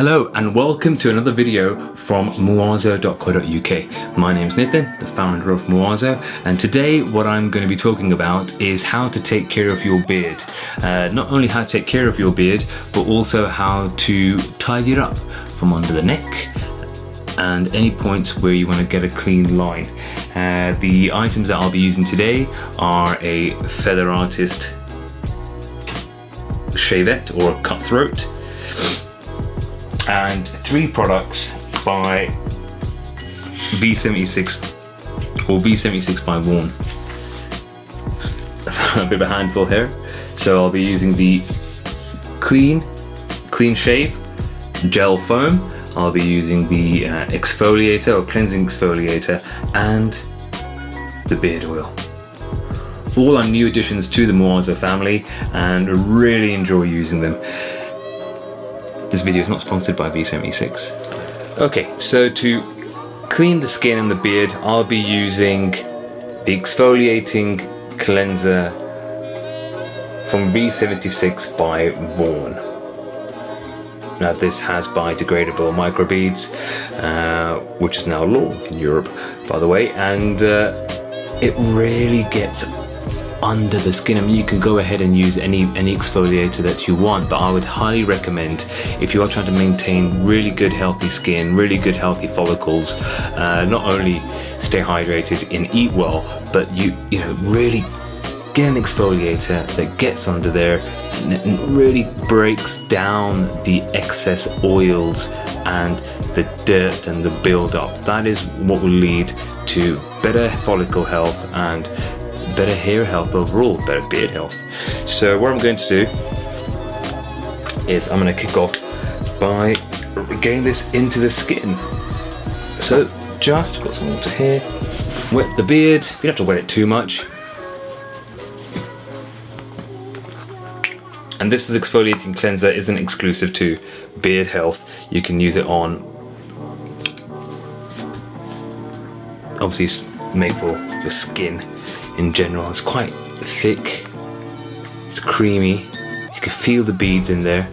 Hello and welcome to another video from Muazo.co.uk. My name is Nitin, the founder of Muazo, and today what I'm going to be talking about is how to take care of your beard. Not only how to take care of your beard, but also how to tidy it up from under the neck and any points where you want to get a clean line. The items that I'll be using today are a Feather Artist shavette or a Cutthroat, and 3 products by v76 or v76 by Vaughn. So a bit of a handful here. So I'll be using the clean shave gel foam. I'll be using the exfoliator or cleansing exfoliator and the beard oil. All are new additions to the Muazo family and really enjoy using them. This video is not sponsored by v76. Okay, so to clean the skin and the beard, I'll be using the Exfoliating Cleanser from v76 by Vaughn. Now this has biodegradable microbeads, which is now law in Europe, by the way, and it really gets under the skin. I mean, you can go ahead and use any exfoliator that you want, but I would highly recommend, if you are trying to maintain really good healthy skin, really good healthy follicles, not only stay hydrated and eat well, but you know really get an exfoliator that gets under there and really breaks down the excess oils and the dirt and the build-up. That is what will lead to better follicle health and better hair health overall, better beard health. So what I'm going to do is I'm going to kick off by getting this into the skin. So just got some water here, wet the beard. You don't have to wet it too much. And this is Exfoliating Cleanser, isn't exclusive to beard health. You can use it on, obviously made for your skin in general. It's quite thick, it's creamy, you can feel the beads in there,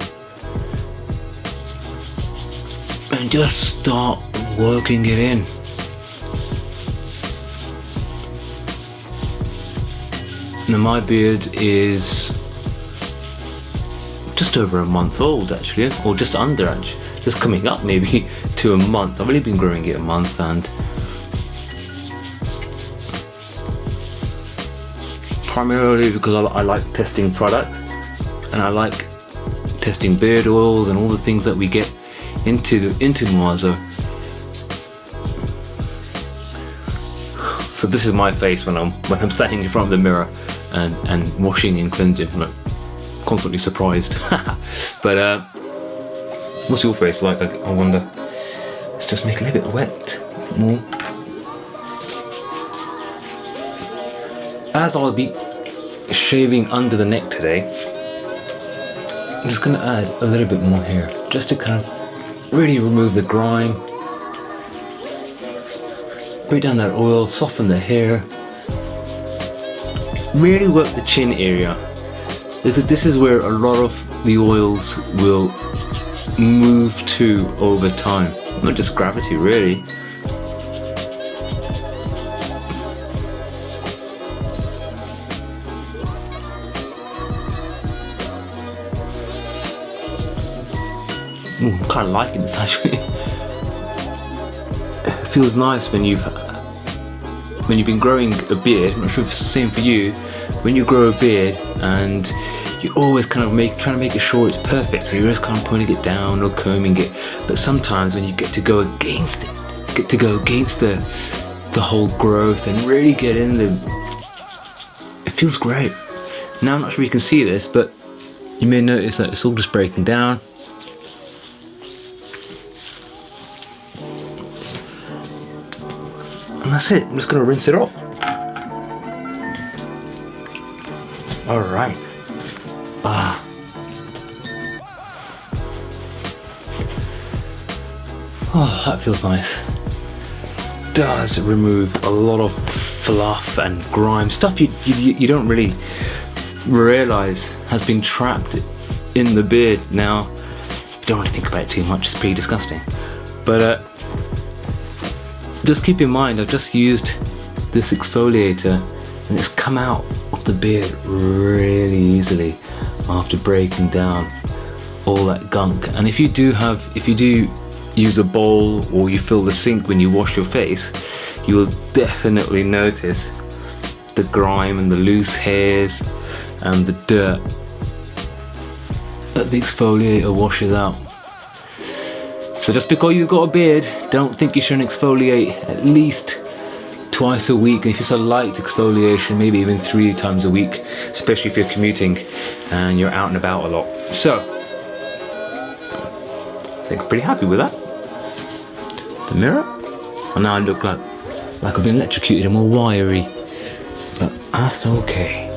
and just start working it in. Now my beard is just over a month old actually, or just under actually, just coming up maybe to a month. I've only been growing it a month, and primarily because I like testing product and I like testing beard oils and all the things that we get into Muazo. So this is my face when I'm standing in front of the mirror and washing and cleansing. I'm constantly surprised. But what's your face like? I wonder. Let's just make it a little bit wet more. As I'll be shaving under the neck today, I'm just going to add a little bit more here, just to kind of really remove the grime, break down that oil, soften the hair, really work the chin area, because this is where a lot of the oils will move to over time, not just gravity really. Ooh, I'm kind of liking this actually. It feels nice when you've been growing a beard. I'm not sure if it's the same for you. When you grow a beard and you always kind of trying to make it sure it's perfect, so you're just kind of putting it down or combing it. But sometimes when you get to go against it, the whole growth and really get in the, it feels great. Now I'm not sure you can see this, but you may notice that it's all just breaking down. And that's it. I'm just going to rinse it off. All right. Oh, that feels nice. Does remove a lot of fluff and grime, stuff you don't really realize has been trapped in the beard. Now don't really think about it too much, it's pretty disgusting. But just keep in mind, I've just used this exfoliator and it's come out of the beard really easily after breaking down all that gunk. And if you do use a bowl or you fill the sink when you wash your face, you will definitely notice the grime and the loose hairs and the dirt that the exfoliator washes out. So just because you've got a beard, don't think you shouldn't exfoliate at least twice a week. If it's a light exfoliation, maybe even 3 times a week, especially if you're commuting and you're out and about a lot. So I think I'm pretty happy with that. The mirror, and now I look like I've been electrocuted. I'm all wiry, but that's okay.